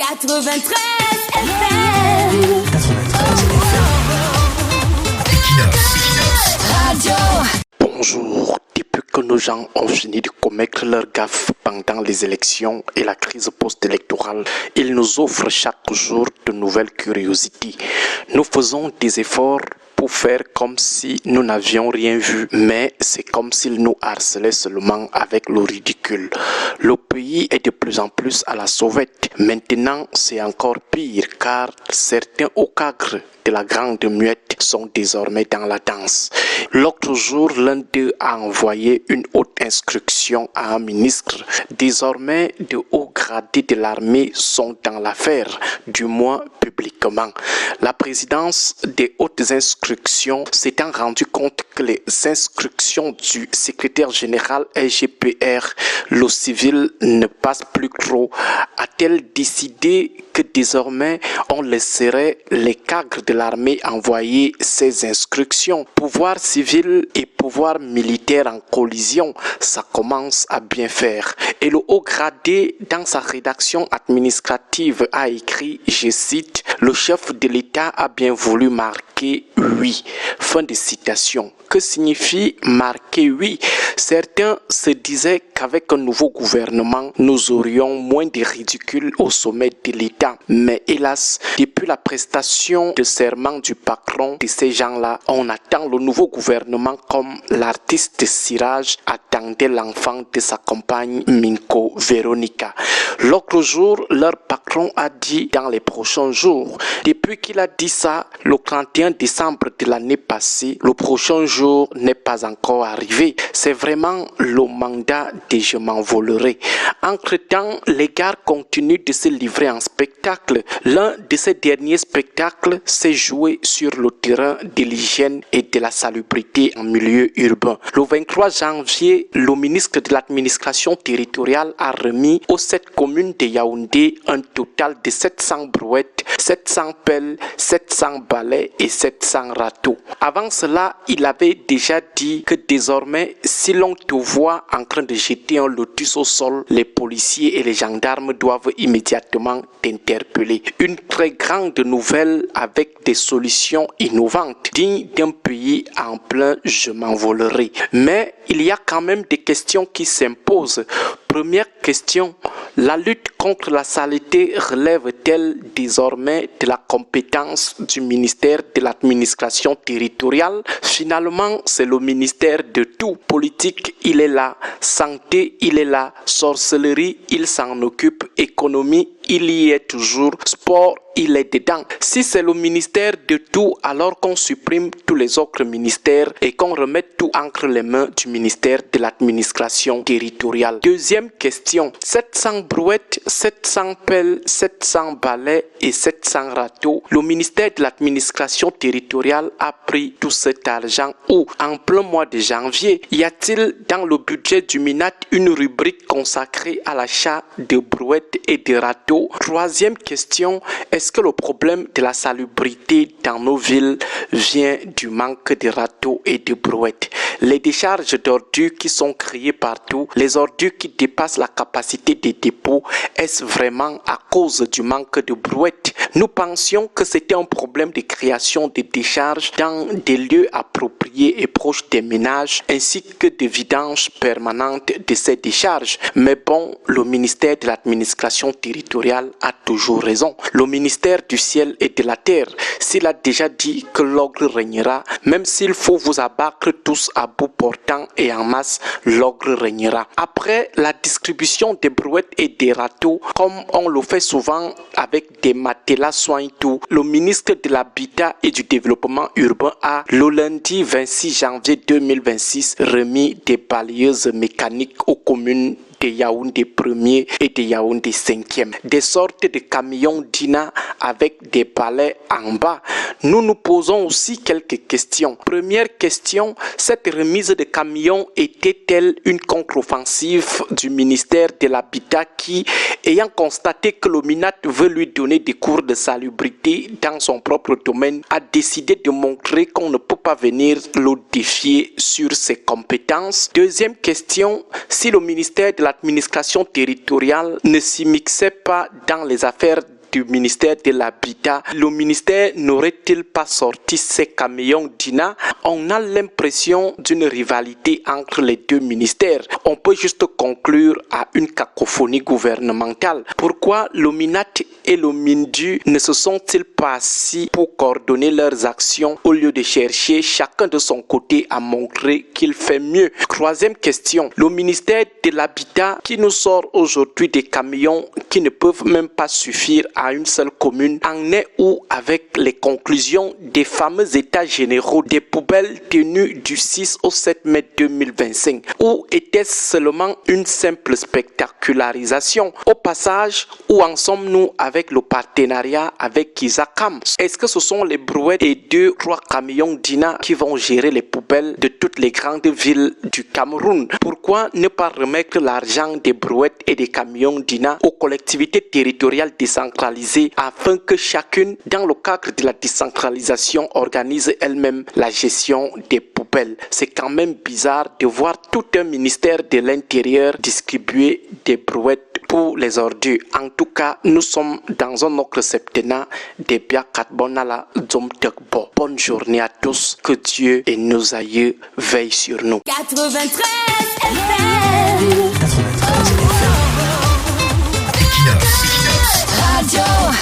93 FM. 93 Equinox Radio. Bonjour. Depuis que nos gens ont fini de commettre leurs gaffes pendant les élections et la crise post-électorale, ils nous offrent chaque jour de nouvelles curiosités. Nous faisons des efforts pour faire comme si nous n'avions rien vu, mais c'est comme s'ils nous harcelaient seulement avec le ridicule. Le pays est de plus en plus à la sauvette. Maintenant, c'est encore pire car certains ocagres de la grande muette sont désormais dans la danse. L'autre jour, l'un d'eux a envoyé une haute instruction à un ministre. Désormais, de hauts gradés de l'armée sont dans l'affaire, du moins publiquement. La présidence des hautes instructions s'étant rendu compte que les instructions du secrétaire général SGPR, le civil, ne passent plus trop, a-t-elle décidé que désormais on laisserait les cadres de l'armée envoyer ces instructions. Pouvoir civil et pouvoir militaire en collision, ça commence à bien faire. Et le haut gradé, dans sa rédaction administrative, a écrit, je cite, « Le chef de l'État a bien voulu marquer oui ». Fin de citation. Que signifie marquer oui? Certains se disaient qu'avec un nouveau gouvernement, nous aurions moins de ridicule au sommet de l'État. Mais hélas, depuis la prestation de serment du patron de ces gens-là, on attend le nouveau gouvernement comme l'artiste Siraj attendait l'enfant de sa compagne Minko Veronica. L'autre jour, leur patron a dit dans les prochains jours. Depuis qu'il a dit ça, le 31 décembre de l'année passée, le prochain jour n'est pas encore arrivé. C'est vraiment le mandat de je m'envolerai. Entre-temps, les gars continuent de se livrer en spectacle. L'un de ces derniers spectacles s'est joué sur le terrain de l'hygiène et de la salubrité en milieu urbain. Le 23 janvier, le ministre de l'administration territoriale a remis aux 7 communes de Yaoundé un total de 700 brouettes, 700 pelles, 700 balais et 700 râteaux. Avant cela, il avait déjà dit que désormais, si l'on te voit en train de jeter un lotus au sol, les policiers et les gendarmes doivent immédiatement t'interpeller. Une très grande nouvelle avec des solutions innovantes, dignes d'un pays en plein je m'envolerai. Mais il y a quand même des questions qui s'imposent. Première question, la lutte contre la saleté relève-t-elle désormais de la compétence du ministère de l'administration territoriale? Finalement, c'est le ministère de tout. Politique, il est là. Santé, il est là. Sorcellerie, il s'en occupe. Économie, il y est toujours. Sport, il est dedans. Si c'est le ministère de tout, alors qu'on supprime tous les autres ministères et qu'on remette tout entre les mains du ministère de l'administration territoriale. Deuxième question, 700 brouettes, 700 pelles, 700 balais et 700 râteaux. Le ministère de l'administration territoriale a pris tout cet argent où? En plein mois de janvier, y a-t-il dans le budget du MINAT une rubrique consacrée à l'achat de brouettes et de râteaux? Troisième question, est-ce que le problème de la salubrité dans nos villes vient du manque de râteaux et de brouettes? Les décharges d'ordures qui sont créées partout, les ordures qui dépassent la capacité des dépôts, est-ce vraiment à cause du manque de brouettes? Nous pensions que c'était un problème de création de décharges dans des lieux appropriés et proches des ménages, ainsi que de vidange permanente de ces décharges. Mais bon, le ministère de l'administration territoriale a toujours raison. Le ministère du ciel et de la terre, s'il a déjà dit que l'ogre régnera, même s'il faut vous abattre tous à bout portant et en masse, l'ogre régnera. Après la distribution des brouettes et des râteaux, comme on le fait souvent avec des matelas soin tout, le ministre de l'Habitat et du Développement urbain a, le lundi 26 janvier 2026, remis des balayeuses mécaniques aux communes de Yaoundé 1er et de Yaoundé 5e. Des sortes de camions DINA avec des balais en bas. Nous nous posons aussi quelques questions. Première question, cette remise de camions était-elle une contre-offensive du ministère de l'Habitat qui, ayant constaté que le MINAT veut lui donner des cours de salubrité dans son propre domaine, a décidé de montrer qu'on ne peut pas venir le défier sur ses compétences? Deuxième question, si le ministère de l'administration territoriale ne s'y mixait pas dans les affaires du ministère de l'Habitat, le ministère n'aurait-il pas sorti ses camions d'INA? On a l'impression d'une rivalité entre les deux ministères. On peut juste conclure à une cacophonie gouvernementale. Pourquoi le MINAT et le MINDU ne se sont-ils pas assis pour coordonner leurs actions au lieu de chercher chacun de son côté à montrer qu'il fait mieux? Troisième question, le ministère de l'Habitat qui nous sort aujourd'hui des camions qui ne peuvent même pas suffire à une seule commune, en est où avec les conclusions des fameux états généraux des poubelles tenus du 6 au 7 mai 2025? Ou était-ce seulement une simple spectacularisation? Au passage, où en sommes-nous avec le partenariat avec Kizakam? Est-ce que ce sont les brouettes et 2-3 camions d'INA qui vont gérer les poubelles de toutes les grandes villes du Cameroun? Pourquoi ne pas remettre l'argent des brouettes et des camions d'INA aux collectivités territoriales décentralisées afin que chacune, dans le cadre de la décentralisation, organise elle-même la gestion des poubelles? C'est quand même bizarre de voir tout un ministère de l'Intérieur distribuer des brouettes pour les ordures. En tout cas, nous sommes dans un autre septennat des Biakat Bonala Zomtekbo. Bonne journée à tous. Que Dieu et nos aïeux veillent sur nous. 93 FM. 93 FM. Equinox. Radio.